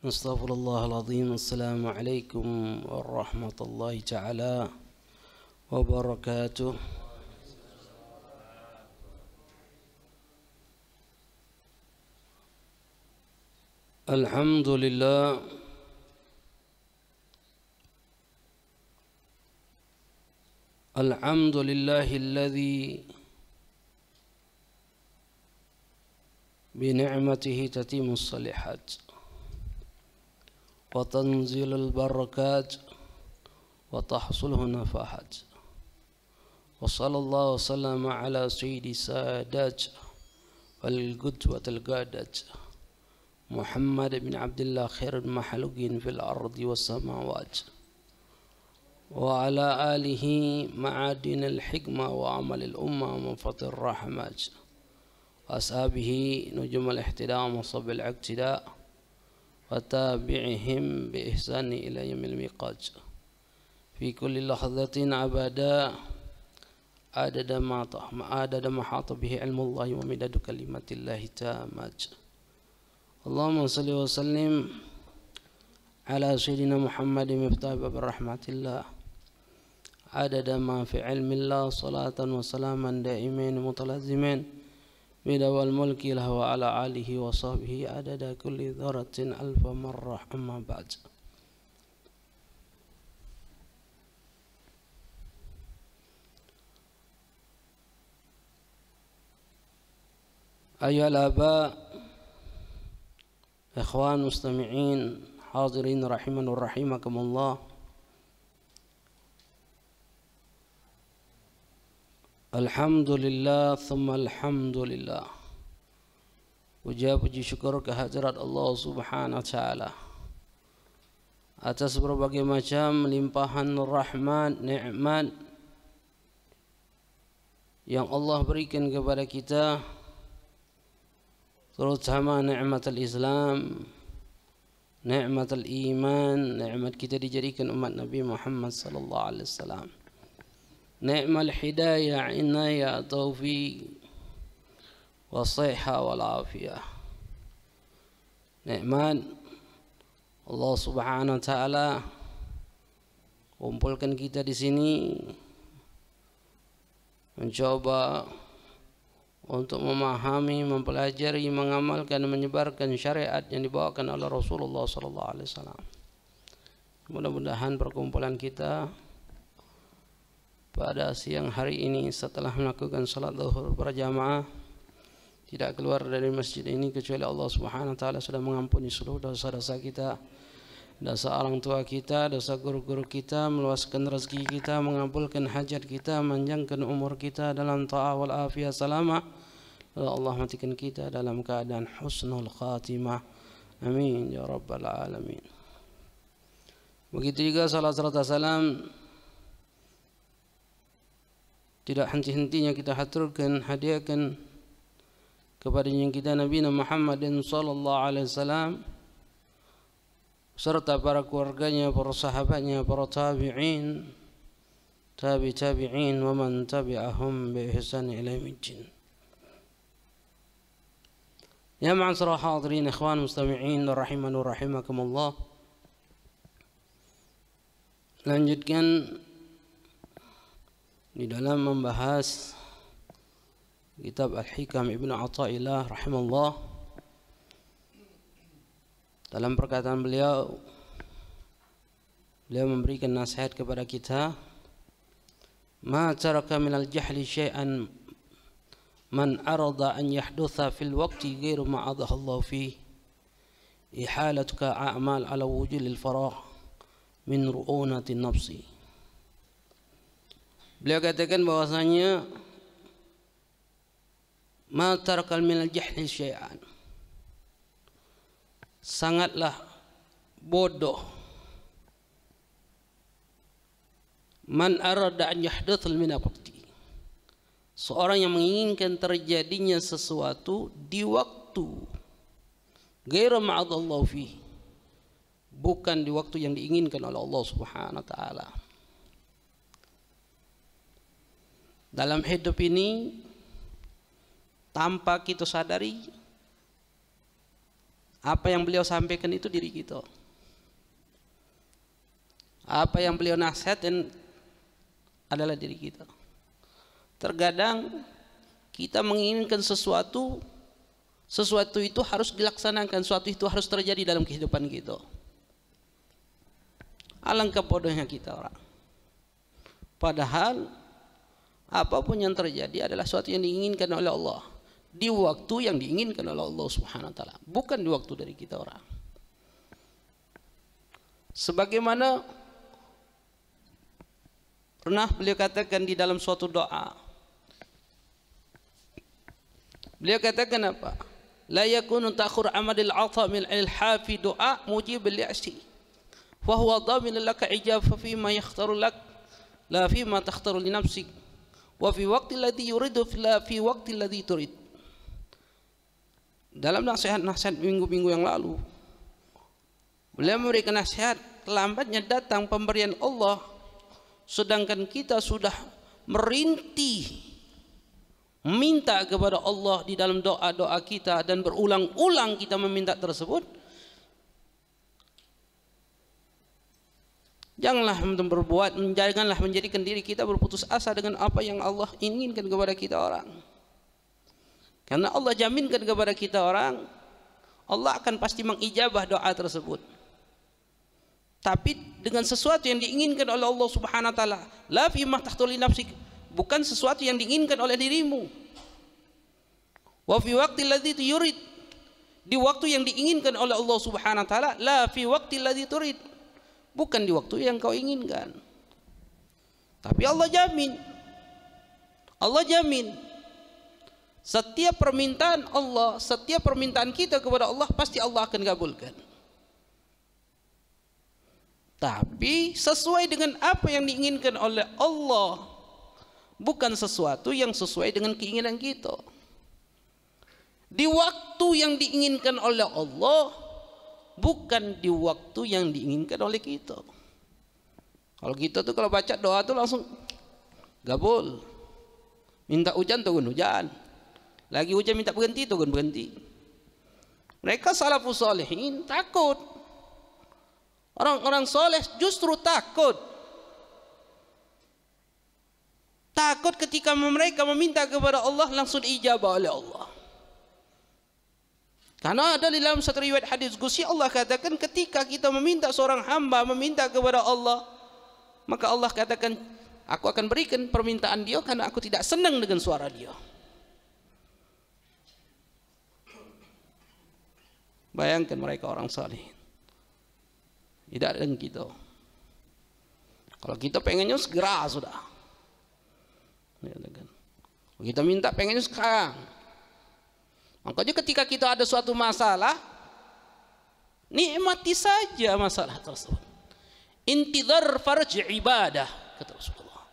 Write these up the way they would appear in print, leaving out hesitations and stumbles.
أستغفر الله العظيم. السلام عليكم ورحمة الله تعالى وبركاته. الحمد لله الحمد لله الذي بنعمته تتم الصالحات وتنزل البركات وتحصله النفاحات. وصلى الله وسلم على سيد السادات والقدوة القادة محمد بن عبد الله خير المخلوقين في الأرض والسماوات وعلى آله معادن الحكمة وعمل الأمة ومنفط الرحمات وأصحابه نجوم الاحتداء ومصب الاقتداء وتابعهم بإحسان إلى يوم الميقات في كل لحظة أبدا عدد ما حاط به علم الله ومداد كلمات الله تامات. اللهم صل وسلم على سيدنا محمد مفتاح باب رحمة الله عدد ما في علم الله صلاة وسلاما دائمين متلازمين بدوى الملك له وعلى آله وصحبه عدد كل ذرة ألف مرة. أما بعد. أيها الآباء إخوان مستمعين حاضرين رحمنا ورحمكم الله. Alhamdulillah thumma alhamdulillah. Puji syukur kehadirat Allah Subhanahu wa taala atas berbagai macam limpahan rahmat nikmat yang Allah berikan kepada kita, terutama nikmat al-Islam, nikmat al-iman, nikmat kita dijadikan umat Nabi Muhammad sallallahu alaihi wasallam. Ni'mal hidayah, inayah, taufiq, wasihah wal afiyah. Nikmat Allah Subhanahu wa taala kumpulkan kita di sini mencoba untuk memahami, mempelajari, mengamalkan, menyebarkan syariat yang dibawakan oleh Rasulullah sallallahu alaihi wasallam. Mudah-mudahan perkumpulan kita pada siang hari ini setelah melakukan salat zuhur berjamaah tidak keluar dari masjid ini kecuali Allah Subhanahu wa taala sudah mengampuni seluruh dosa-dosa kita, dosa orang tua kita, dosa guru-guru kita, meluaskan rezeki kita, mengabulkan hajat kita, memanjangkan umur kita dalam ta'ah wal afiyah salamah. Allah matikan kita dalam keadaan husnul khatimah. Amin ya rabbal alamin. Begitu juga salat serta salam tidak henti-hentinya kita haturkan, hadiahkan kepada yang kita Nabi Muhammad sallallahu alaihi wasallam serta para keluarganya, para sahabatnya, para tabi'in, tabi'in wa man tabi'ahum bi ihsan ila yaumil. Ya ma'asyiral hadirin ikhwan mustami'in rahimani wa rahimakumullah. Lanjutkan di dalam membahas kitab Al-Hikam Ibnu Athaillah rahimahullah. Dalam perkataan beliau memberikan nasihat kepada kita, ma taraka minal jahli syai'an man arada an yahdutha fil waqti ghairu ma adahallahu fi ihalatuka a'mal ala wujudil faragh min ru'unati nafsi. Beliau katakan bahwasanya ma tarakal minal jahli syai'an, sangatlah bodoh man arada an yahdathul min waqti, seorang yang menginginkan terjadinya sesuatu di waktu ghairu ma'adallahu fi, bukan di waktu yang diinginkan oleh Allah Subhanahu wa taala. Dalam hidup ini tanpa kita sadari Apa yang beliau sampaikan itu diri kita. Apa yang beliau nasihatkan adalah diri kita. Terkadang kita menginginkan sesuatu itu harus dilaksanakan, sesuatu itu harus terjadi dalam kehidupan kita. Alangkah bodohnya kita orang. Padahal apapun yang terjadi adalah sesuatu yang diinginkan oleh Allah di waktu yang diinginkan oleh Allah Subhanahu wa taala, bukan di waktu dari kita orang. Sebagaimana pernah beliau katakan di dalam suatu doa, beliau katakan apa? La yakunu ta'khur amadil 'atha min al-hafi du'a mujib al-ya'si wa huwa dhamin laka ijab fi ma yakhtaru lak la fi ma takhtaru li nafsik wa fi waqti alladhi yuridu la fi waqti alladhi turid. Dalam nasihat-nasihat minggu-minggu yang lalu, beliau memberikan nasihat lambatnya datang pemberian Allah, sedangkan kita sudah merintih meminta kepada Allah di dalam doa-doa kita dan berulang-ulang kita meminta tersebut. Janganlah menjadikan diri kita berputus asa dengan apa yang Allah inginkan kepada kita orang. Karena Allah jaminkan kepada kita orang, Allah akan pasti mengijabah doa tersebut. Tapi dengan sesuatu yang diinginkan oleh Allah Subhanahu wa taala, la fi ma tahtuli nafsik, bukan sesuatu yang diinginkan oleh dirimu. Wa fi waqti alladzi yurid, di waktu yang diinginkan oleh Allah Subhanahu wa taala, la fi waqti alladzi turid, bukan di waktu yang kau inginkan. Tapi Allah jamin. Setiap permintaan Allah, setiap permintaan kita kepada Allah pasti Allah akan kabulkan. Tapi sesuai dengan apa yang diinginkan oleh Allah, bukan sesuatu yang sesuai dengan keinginan kita. Di waktu yang diinginkan oleh Allah, bukan di waktu yang diinginkan oleh kita. Kalau kita tuh kalau baca doa tuh langsung gabul. Minta hujan turun hujan. Lagi hujan minta berhenti turun berhenti. Mereka salafus salihin takut. Orang-orang soleh justru takut. Takut ketika mereka meminta kepada Allah langsung diijabah oleh Allah. Karena ada di dalam satu riwayat hadis qudsi Allah katakan ketika kita meminta seorang hamba meminta kepada Allah, maka Allah katakan, aku akan berikan permintaan dia karena aku tidak senang dengan suara dia. Bayangkan mereka orang saleh. Tidak dengan kita. Kalau kita pengennya segera sudah. Kita minta pengennya sekarang. Makanya ketika kita ada suatu masalah, nikmati saja masalah tersebut. Intidhar farj ibadah, kata Rasulullah.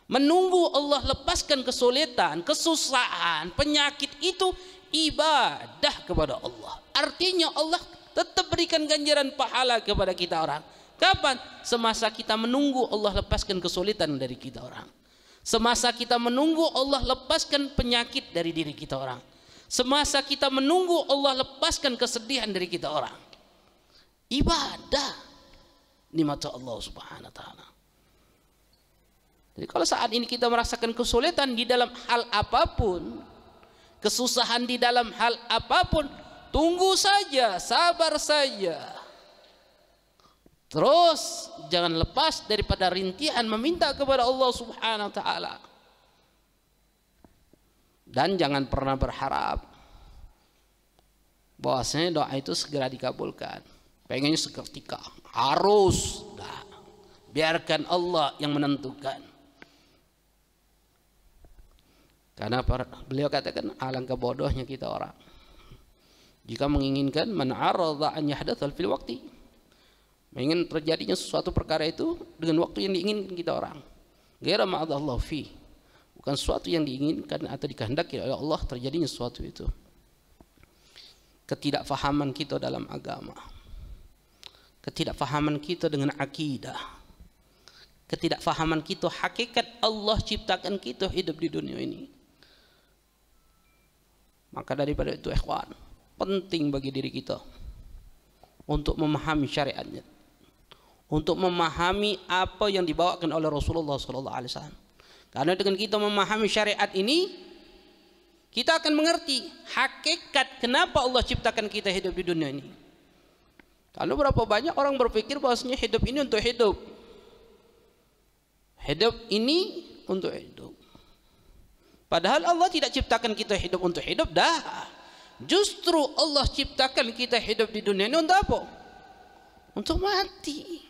Menunggu Allah lepaskan kesulitan, kesusahan, penyakit itu ibadah kepada Allah. Artinya Allah tetap berikan ganjaran pahala kepada kita orang. Kapan? Semasa kita menunggu Allah lepaskan kesulitan dari kita orang. Semasa kita menunggu Allah lepaskan penyakit dari diri kita orang. Semasa kita menunggu Allah lepaskan kesedihan dari kita orang. Ibadah di mata Allah Subhanahu wa taala. Jadi kalau saat ini kita merasakan kesulitan di dalam hal apapun, kesusahan di dalam hal apapun, tunggu saja, sabar saja. Terus jangan lepas daripada rintihan meminta kepada Allah Subhanahu wa taala. Dan jangan pernah berharap bahwasanya doa itu segera dikabulkan. Pengennya seketika, harus. Nah, biarkan Allah yang menentukan. Karena beliau katakan alangkah bodohnya kita orang jika menginginkan man arada an yahdatsal fil waqti, ingin terjadinya sesuatu perkara itu dengan waktu yang diinginkan kita orang. Ghaira ma'adallahu fi, bukan sesuatu yang diinginkan atau dikehendaki oleh Allah terjadinya sesuatu itu. Ketidakfahaman kita dalam agama, ketidakfahaman kita dengan akidah, ketidakfahaman kita hakikat Allah ciptakan kita hidup di dunia ini. Maka daripada itu ikhwan, penting bagi diri kita untuk memahami syariatnya, untuk memahami apa yang dibawakan oleh Rasulullah SAW. Karena dengan kita memahami syariat ini, kita akan mengerti hakikat kenapa Allah ciptakan kita hidup di dunia ini. Karena berapa banyak orang berpikir bahwasanya hidup ini untuk hidup, hidup ini untuk hidup. Padahal Allah tidak ciptakan kita hidup untuk hidup, dah. Justru Allah ciptakan kita hidup di dunia ini untuk apa? Untuk mati.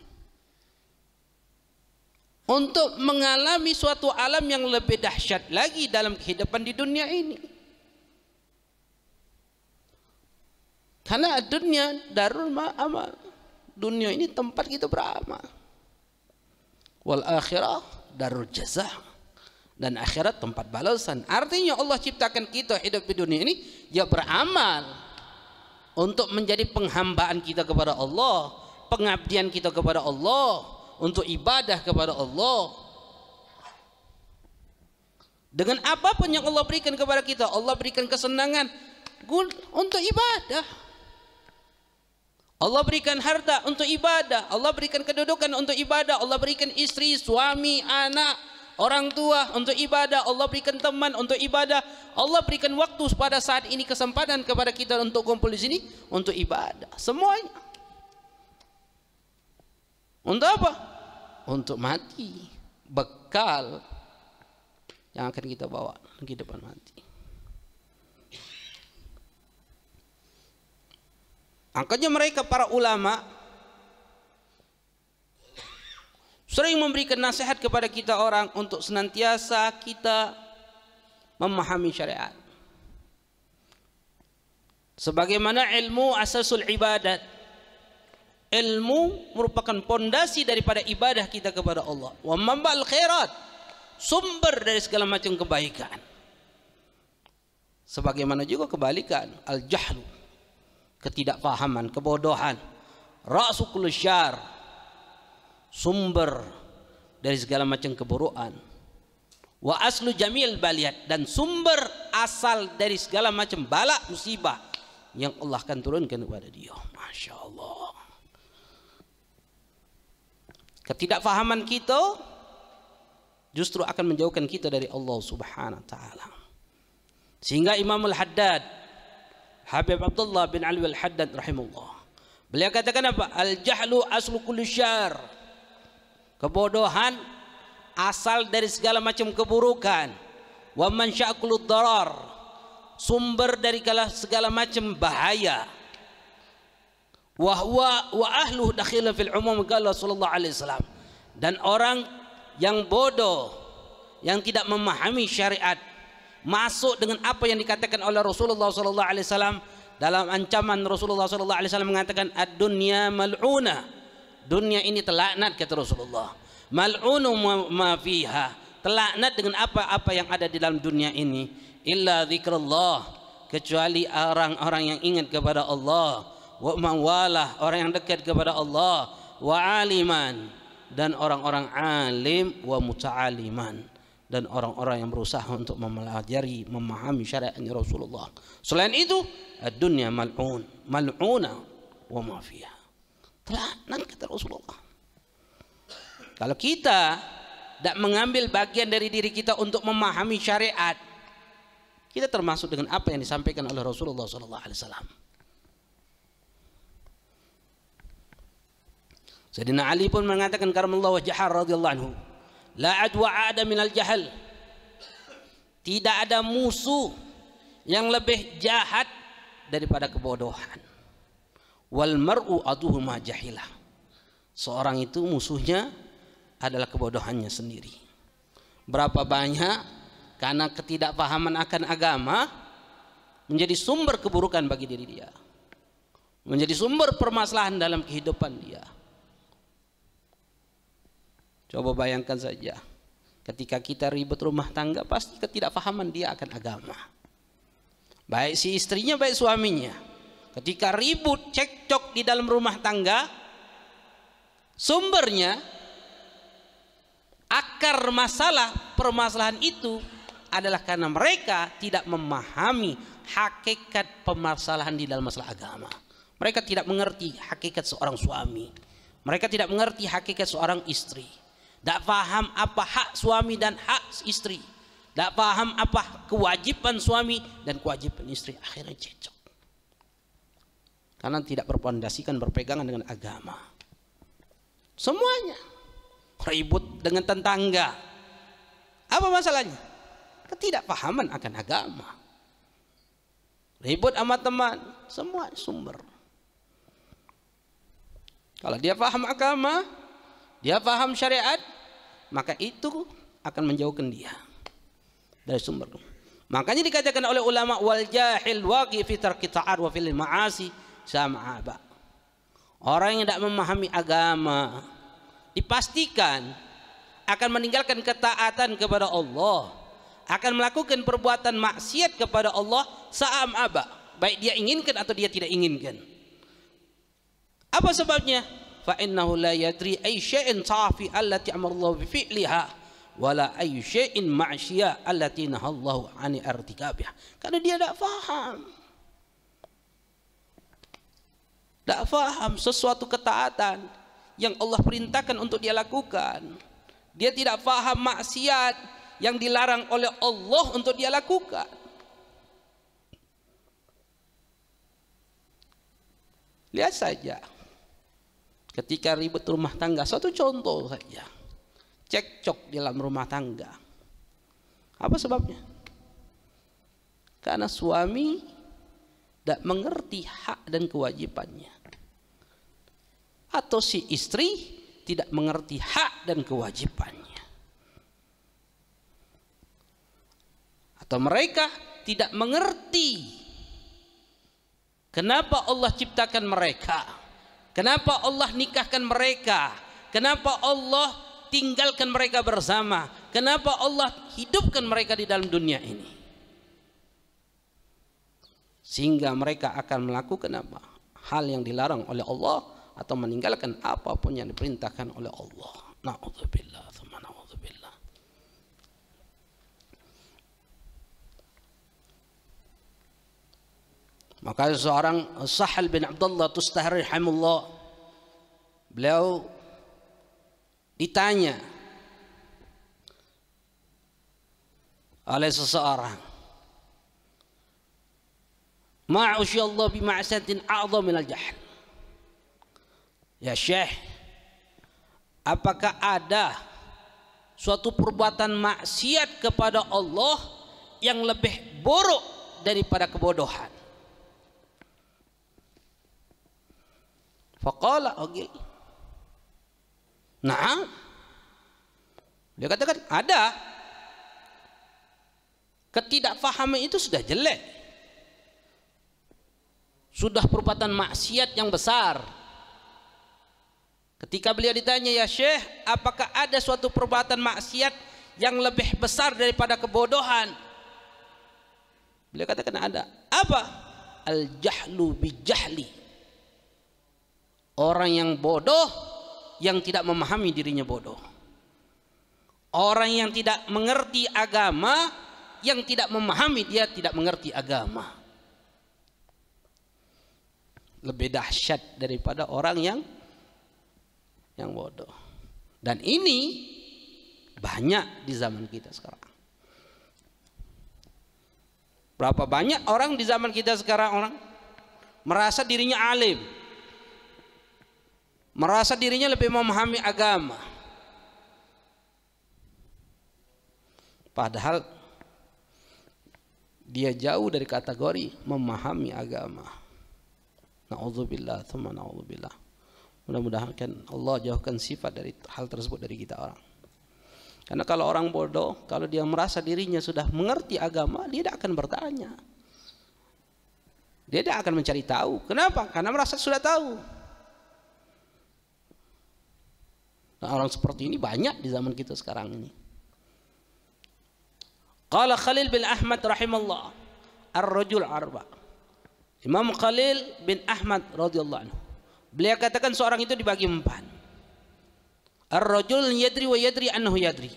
Untuk mengalami suatu alam yang lebih dahsyat lagi dalam kehidupan di dunia ini. Karena dunia darul amal. Dunia ini tempat kita beramal. Wal akhirah darul jazaa. Dan akhirat tempat balasan. Artinya Allah ciptakan kita hidup di dunia ini ya beramal untuk menjadi penghambaan kita kepada Allah, pengabdian kita kepada Allah, untuk ibadah kepada Allah. Dengan apapun yang Allah berikan kepada kita, Allah berikan kesenangan untuk ibadah. Allah berikan harta untuk ibadah, Allah berikan kedudukan untuk ibadah, Allah berikan istri, suami, anak, orang tua untuk ibadah, Allah berikan teman untuk ibadah, Allah berikan waktu pada saat ini, kesempatan kepada kita untuk kumpul di sini untuk ibadah. Semuanya. Untuk apa? Untuk mati. Bekal yang akan kita bawa ke depan mati. Angkanya mereka para ulama sering memberikan nasihat kepada kita orang untuk senantiasa kita memahami syariat. Sebagaimana ilmu asasul ibadat. Ilmu merupakan pondasi daripada ibadah kita kepada Allah. Wa mambal khairat, sumber dari segala macam kebaikan. Sebagaimana juga kebalikan, al-jahlu, ketidakpahaman, kebodohan, ra'su kulli syarr, sumber dari segala macam keburukan. Wa aslu jamil baliyat, dan sumber asal dari segala macam bala musibah yang Allah akan turunkan kepada dia. Masya Allah. Ketidakfahaman kita justru akan menjauhkan kita dari Allah Subhanahu wa taala. Sehingga Imam Al-Haddad, Habib Abdullah bin Ali Al-Haddad rahimahullah, beliau katakan apa? Al-jahlu aslu kulli syarr. Kebodohan asal dari segala macam keburukan. Wa mansya' kulli darar. Sumber dari segala macam bahaya. Wa ahluhu dakhilan fil umum, qala sallallahu alaihi wasallam. Dan orang yang bodoh, yang tidak memahami syariat, masuk dengan apa yang dikatakan oleh Rasulullah sallallahu alaihi wasallam dalam ancaman Rasulullah sallallahu alaihi wasallam mengatakan ad-dunya mal'una. Dunia ini terlaknat kata Rasulullah. Mal'unu ma fiha. Terlaknat dengan apa-apa yang ada di dalam dunia ini. Illa dzikrullah, kecuali orang-orang yang ingat kepada Allah. Wa mawalah, orang yang dekat kepada Allah. Wa aliman, dan orang-orang alim. Wa muta'aliman, dan orang-orang yang berusaha untuk mempelajari, memahami syariatnya Rasulullah. Selain itu, dunia mal'un, mal'una wa ma fiha. Terlaknat kata Rasulullah. Kalau kita tidak mengambil bagian dari diri kita untuk memahami syariat, kita termasuk dengan apa yang disampaikan oleh Rasulullah SAW. Sayyidina Ali pun mengatakan karamallahu wajhah radhiyallahu anhu, la adwa ada minal jahal. Tidak ada musuh yang lebih jahat daripada kebodohan. Wal mar'u aduhu ma jahilah. Seorang itu musuhnya adalah kebodohannya sendiri. Berapa banyak karena ketidakpahaman akan agama menjadi sumber keburukan bagi diri dia, menjadi sumber permasalahan dalam kehidupan dia. Coba bayangkan saja, ketika kita ribut rumah tangga, pasti ketidakpahaman dia akan agama. Baik si istrinya, baik suaminya. Ketika ribut, cekcok di dalam rumah tangga, sumbernya, akar masalah permasalahan itu adalah karena mereka tidak memahami hakikat permasalahan di dalam masalah agama. Mereka tidak mengerti hakikat seorang suami. Mereka tidak mengerti hakikat seorang istri. Tidak paham apa hak suami dan hak istri. Tidak paham apa kewajiban suami dan kewajiban istri. Akhirnya cecok. Karena tidak berpondasikan, berpegangan dengan agama. Semuanya ribut dengan tetangga. Apa masalahnya? Ketidakpahaman akan agama. Ribut sama teman, semua sumber. Kalau dia paham agama, dia paham syariat, maka itu akan menjauhkan dia dari sumber. Makanya dikatakan oleh ulama, wal jahil waqi fi tarki ta'ar wa fil ma'asi sama aba. Orang yang tidak memahami agama dipastikan akan meninggalkan ketaatan kepada Allah, akan melakukan perbuatan maksiat kepada Allah sa'am aba, baik dia inginkan atau dia tidak inginkan. Apa sebabnya? Fa innahu la yadri ay syai'in safi allati amarallahu bi fi'liha wala ay syai'in ma'siyah allati nahallahu 'ani irtikabiha. Karena dia tidak paham. Tidak paham sesuatu ketaatan yang Allah perintahkan untuk dia lakukan. Dia tidak paham maksiat yang dilarang oleh Allah untuk dia lakukan. Lihat saja ketika ribut rumah tangga, satu contoh saja, cekcok dalam rumah tangga. Apa sebabnya? Karena suami tidak mengerti hak dan kewajibannya, atau si istri tidak mengerti hak dan kewajibannya, atau mereka tidak mengerti kenapa Allah ciptakan mereka, kenapa Allah nikahkan mereka, kenapa Allah tinggalkan mereka bersama, kenapa Allah hidupkan mereka di dalam dunia ini, sehingga mereka akan melakukan apa? Hal yang dilarang oleh Allah atau meninggalkan apapun yang diperintahkan oleh Allah. Na'udzubillah, tsumma na'udzubillah. Maka seorang Sahal bin Abdullah Tustari rahimahullah, beliau ditanya oleh seseorang, ma'usyallah bima'asatin a'zam minal jahl. Ya Syekh, apakah ada suatu perbuatan maksiat kepada Allah yang lebih buruk daripada kebodohan? Faqala agil. Nah, dia katakan ada. Ketidakfahaman itu sudah jelek, sudah perbuatan maksiat yang besar. Ketika beliau ditanya, ya Syekh, apakah ada suatu perbuatan maksiat yang lebih besar daripada kebodohan? Beliau katakan ada. Apa? Al-jahlu bijahli. Orang yang bodoh yang tidak memahami dirinya bodoh. Orang yang tidak mengerti agama yang tidak memahami dia tidak mengerti agama. Lebih dahsyat daripada orang yang bodoh. Dan ini banyak di zaman kita sekarang. Berapa banyak orang di zaman kita sekarang orang merasa dirinya alim, merasa dirinya lebih memahami agama, padahal dia jauh dari kategori memahami agama. Na'udzubillah, tsumma na'udzubillah. Mudah-mudahan Allah jauhkan sifat dari hal tersebut dari kita orang. Karena kalau orang bodoh, kalau dia merasa dirinya sudah mengerti agama, dia tidak akan bertanya. Dia tidak akan mencari tahu. Kenapa? Karena merasa sudah tahu. Nah, orang seperti ini banyak di zaman kita sekarang ini. Qala Khalil bin Ahmad rahimallah, ar-rajul arba. Imam Khalil bin Ahmad radhiyallahu anhu, beliau katakan seorang itu dibagi empat. Ar-rajul yadri wa yadri annahu yadri.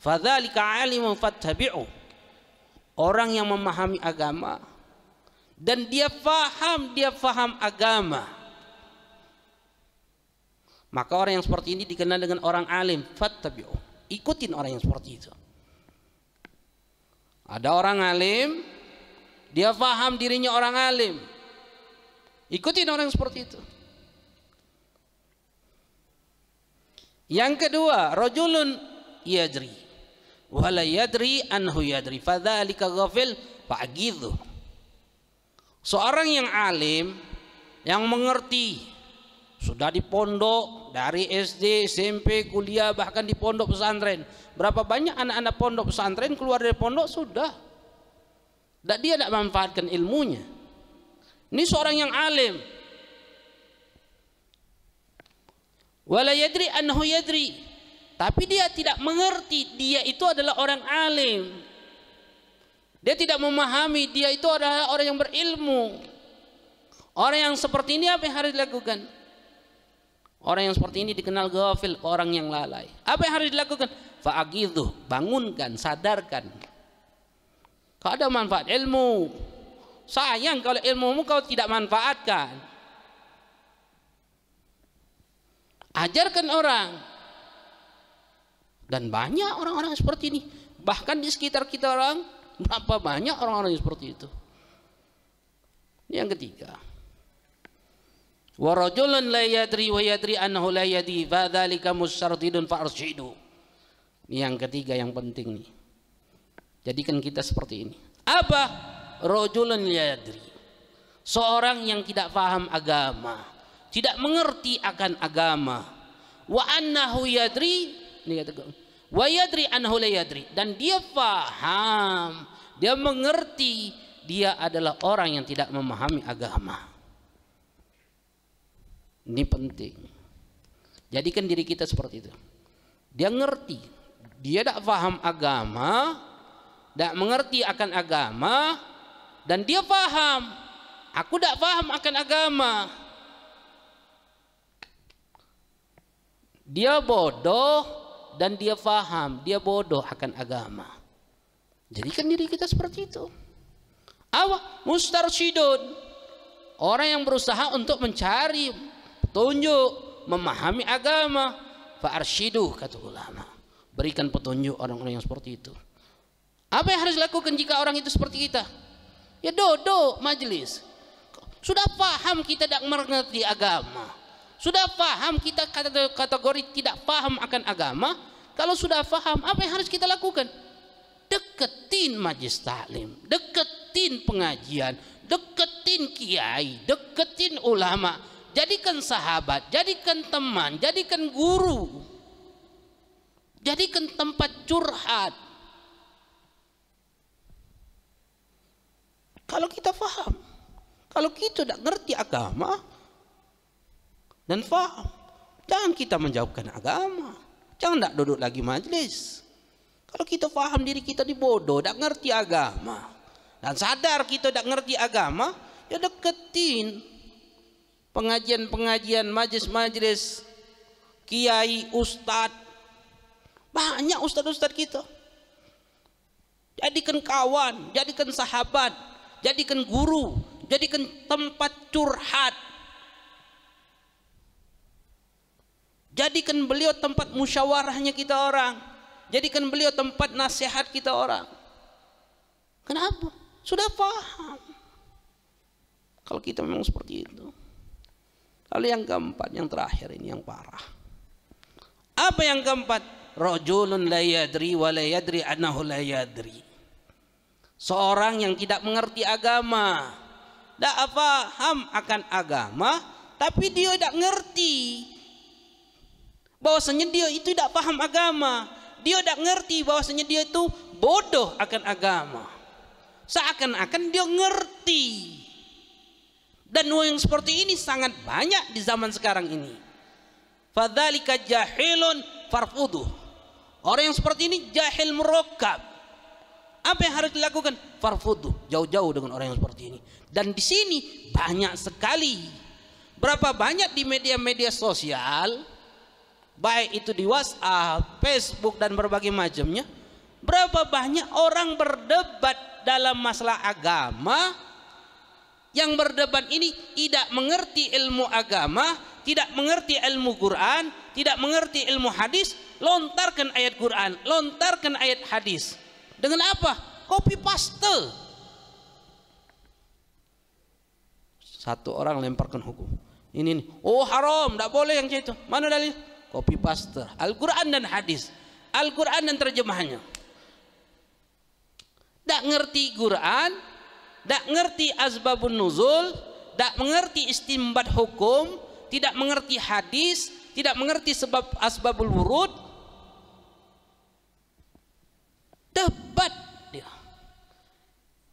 Fadzalika alimun fattabi'u. Orang yang memahami agama dan dia faham agama, maka orang yang seperti ini dikenal dengan orang alim. Fattabi'u, ikutin orang yang seperti itu. Ada orang alim, dia faham dirinya orang alim, ikutin orang yang seperti itu. Yang kedua, rajulun yadri wala yadri anhu yadri fadzalika ghafil fa'ghidhu. Seorang yang alim, yang mengerti, sudah di pondok dari SD, SMP, kuliah, bahkan di pondok pesantren. Berapa banyak anak-anak pondok pesantren keluar dari pondok sudah dia tidak memanfaatkan ilmunya. Ini seorang yang alim. Wala yadri anhu yadri, tapi dia tidak mengerti dia itu adalah orang alim. Dia tidak memahami dia itu adalah orang yang berilmu. Orang yang seperti ini apa yang harus dilakukan? Orang yang seperti ini dikenal ghafil, orang yang lalai. Apa yang harus dilakukan? Fa'agidhu, bangunkan, sadarkan. Kau ada manfaat ilmu. Sayang kalau ilmumu kau tidak manfaatkan. Ajarkan orang. Dan banyak orang-orang seperti ini. Bahkan di sekitar kita orang, berapa banyak orang-orang yang seperti itu. Yang ketiga, wa rajulun la yadri wa yadri annahu la yadri fadzalika musyardidun fa'arsyidu. Ini yang ketiga yang penting nih. Jadikan kita seperti ini. Apa? Rajulun la yadri. Seorang yang tidak paham agama, tidak mengerti akan agama. Wa annahu yadri, ini kata wa yadri annahu la yadri, dan dia paham, dia mengerti dia adalah orang yang tidak memahami agama. Ini penting. Jadikan diri kita seperti itu. Dia ngerti, dia tidak paham agama, tidak mengerti akan agama, dan dia paham, aku tidak paham akan agama. Dia bodoh dan dia paham, dia bodoh akan agama. Jadikan diri kita seperti itu. Apa? Mustarsyidun, orang yang berusaha untuk mencari petunjuk, memahami agama. Fa'arsyidu, kata ulama, berikan petunjuk orang-orang yang seperti itu. Apa yang harus dilakukan jika orang itu seperti kita? Ya duduk majelis. Sudah paham kita tidak mengerti agama, sudah paham kita kategori tidak paham akan agama. Kalau sudah paham, apa yang harus kita lakukan? Deketin majelis taklim, deketin pengajian, deketin kiai, deketin ulama, jadikan sahabat, jadikan teman, jadikan guru, jadikan tempat curhat. Kalau kita paham, kalau kita tidak ngerti agama dan paham, jangan kita menjauhkan agama, jangan tidak duduk lagi majelis. Kalau kita paham diri kita dibodoh, tidak ngerti agama, dan sadar kita tidak ngerti agama, ya deketin pengajian-pengajian, majelis-majelis, kiai, ustad. Banyak ustad-ustad kita. Jadikan kawan, jadikan sahabat, jadikan guru, jadikan tempat curhat. Jadikan beliau tempat musyawarahnya kita orang. Jadikan beliau tempat nasihat kita orang. Kenapa? Sudah paham. Kalau kita memang seperti itu. Lalu yang keempat, yang terakhir ini yang parah. Apa yang keempat? Rajulun la yadri wa la yadri annahu la yadri. Seorang yang tidak mengerti agama, tidak paham akan agama, tapi dia tidak ngerti bahwasanya dia itu tidak paham agama. Dia tidak ngerti bahwasanya dia itu bodoh akan agama. Seakan-akan dia ngerti. Dan yang seperti ini sangat banyak di zaman sekarang ini. Fadzalika jahilun farfuduh. Orang yang seperti ini jahil murakkab. Apa yang harus dilakukan? Farfuduh, jauh-jauh dengan orang yang seperti ini. Dan di sini banyak sekali. Berapa banyak di media-media sosial, baik itu di WhatsApp, Facebook dan berbagai macamnya, berapa banyak orang berdebat dalam masalah agama Yang berdebat ini tidak mengerti ilmu agama, tidak mengerti ilmu Quran, tidak mengerti ilmu hadis, lontarkan ayat Quran, lontarkan ayat hadis. Dengan apa? Copy paste. Satu orang lemparkan hukum. Ini nih, oh haram, tidak boleh yang itu. Mana dalil? Copy paste. Al-Quran dan hadis, Al-Quran dan terjemahannya. Tak ngerti Quran, tak ngerti asbabun nuzul, tak mengerti istimbat hukum, tidak mengerti hadis, tidak mengerti sebab asbabul wurud. Debat dia.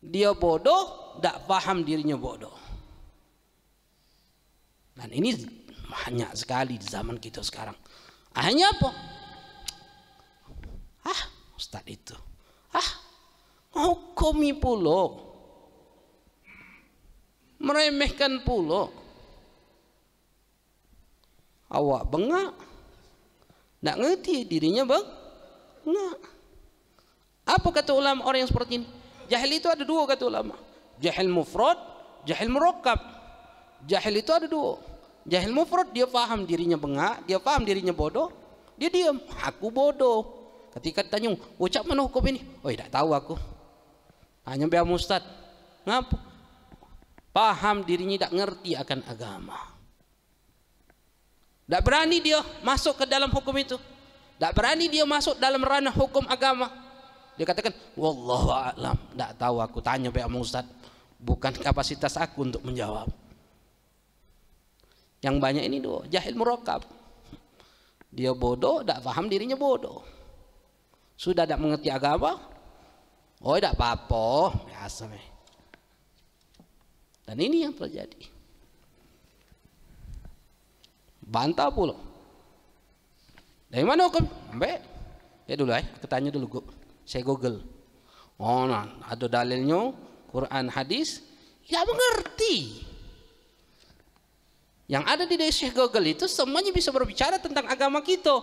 Dia bodoh, tak paham dirinya bodoh. Dan ini banyak sekali di zaman kita sekarang. Hanya apa? Ustaz itu. Hukumi pulo. Meremehkan pulo. Awak bengak. Tak ngerti dirinya bengak. Apa kata ulama orang yang seperti ini? Jahil itu ada dua kata ulama. Jahil mufrad, jahil murakkab. Jahil itu ada dua. Jahil mufrad, dia paham dirinya bengak, dia paham dirinya bodoh, dia diam. Aku bodoh. Ketika tanya, ucap mana hukum ini? Oh, tidak tahu aku. Hanya biar Ustaz. Ngapa? Paham dirinya tidak ngerti akan agama. Tidak berani dia masuk ke dalam hukum itu. Tidak berani dia masuk dalam ranah hukum agama. Dia katakan, wallahu a'lam. Tidak tahu aku, tanya biar Ustaz. Bukan kapasitas aku untuk menjawab. Yang banyak ini dua, jahil murakkab. Dia bodoh, tidak paham dirinya bodoh. Sudah tidak mengerti agama. Oh, tidak apa-apa, biasa. Dan ini yang terjadi. Bantah pula. Dari mana hukum? Mbak, ya dulu aku tanya dulu, saya google. Oh, nah, ada dalilnya, Quran, hadis, ya mengerti. Yang ada di Syekh Google itu semuanya bisa berbicara tentang agama kita.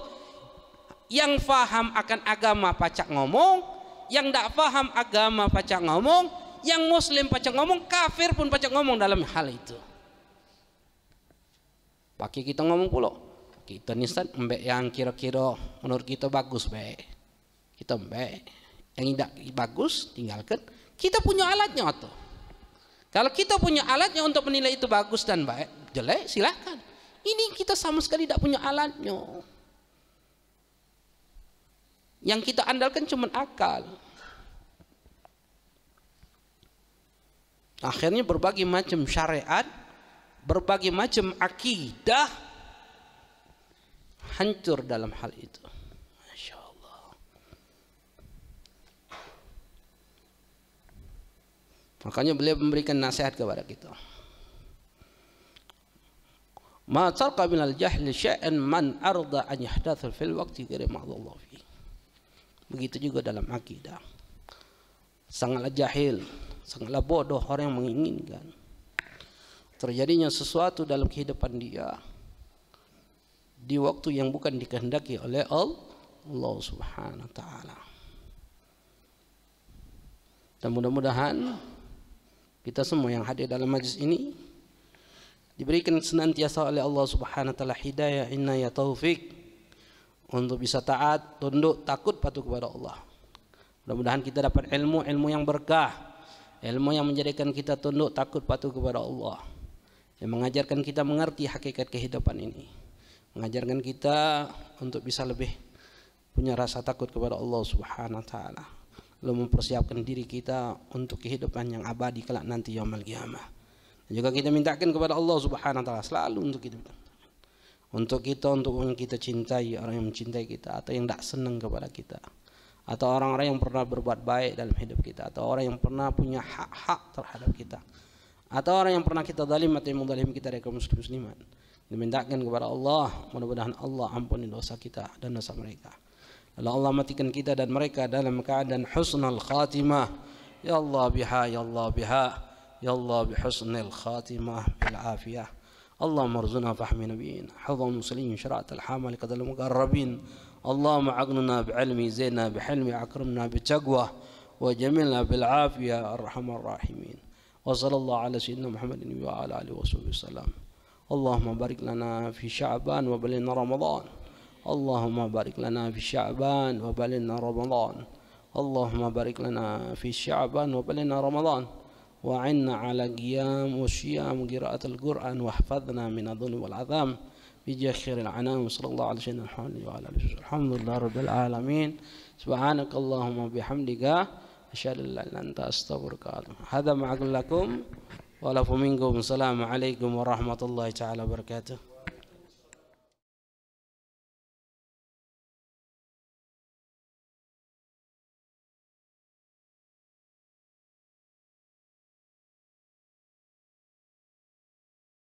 Yang faham akan agama pacak ngomong, yang tidak paham agama pacak ngomong, yang muslim pacak ngomong, kafir pun pacak ngomong dalam hal itu. Pakai kita ngomong pula, kita nih Ustaz, mbak yang kira-kira menurut kita bagus, mbak. Kita mbak, yang tidak bagus tinggalkan. Kita punya alatnya atau? Kalau kita punya alatnya untuk menilai itu bagus dan baik, jelek silahkan. Ini kita sama sekali tidak punya alatnya. Yang kita andalkan cuma akal. Akhirnya berbagai macam syariat, berbagai macam akidah hancur dalam hal itu. Masya Allah. Makanya beliau memberikan nasihat kepada kita. Ma tarqa minal jahli syai'an man arda an yahdatha fil waqti ghairi ma'dhullah fi. Begitu juga dalam akidah. Sangatlah jahil, sangatlah bodoh orang yang menginginkan terjadinya sesuatu dalam kehidupan dia di waktu yang bukan dikehendaki oleh Allah Subhanahu wa taala. Dan mudah-mudahan kita semua yang hadir dalam majlis ini diberikan senantiasa oleh Allah Subhanahu wa taala hidayah, inayah, taufik untuk bisa taat, tunduk, takut, patuh kepada Allah. Mudah-mudahan kita dapat ilmu yang berkah, ilmu yang menjadikan kita tunduk, takut, patuh kepada Allah, yang mengajarkan kita mengerti hakikat kehidupan ini, mengajarkan kita untuk bisa lebih punya rasa takut kepada Allah Subhanahu wa taala, lalu mempersiapkan diri kita untuk kehidupan yang abadi kelak nanti yaumul qiyamah. Dan juga kita mintakan kepada Allah Subhanahu wa taala selalu untuk kita untuk yang kita cintai, orang yang mencintai kita atau yang tidak senang kepada kita, atau orang-orang yang pernah berbuat baik dalam hidup kita, atau orang yang pernah punya hak-hak terhadap kita, atau orang yang pernah kita zalim atau yang menzalim kita dari kaum muslimin. Dimintakan kepada Allah, mudah-mudahan Allah ampuni dosa kita dan dosa mereka. Lalu Allah matikan kita dan mereka dalam keadaan husnul khatimah. Ya Allah biha, ya Allah biha, ya Allah bihusnil khatimah bil afiyah. اللهم ارزقنا فهم نبينا حفظ المسلمين شرعة الحامل قدر المقربين اللهم عقلنا بعلم زينا بحلم أكرمنا بالتقوى وجملنا بالعافية أرحم الراحمين Wa sallallahu ala sayyidina Muhammadin wa ala alihi wasallam. Allahumma barik lana fi Sya'ban wa balina Ramadan. Allahumma barik lana fi Sya'ban wa balina Ramadan. Allahumma barik lana fi Sya'ban wa balina Ramadan. وعنا على قيام وصيام قراءة القرآن واحفظنا من الظلم والعذاب بجاه خير العنام صلى الله على سيدنا محمد وعلى آله وسلم. الحمد لله رب العالمين. سبحانك اللهم وبحمدك أشهد أن لا إله إلا أنت أستغفرك. هذا ما أقول لكم ولكم منكم. السلام عليكم ورحمة الله تعالى وبركاته.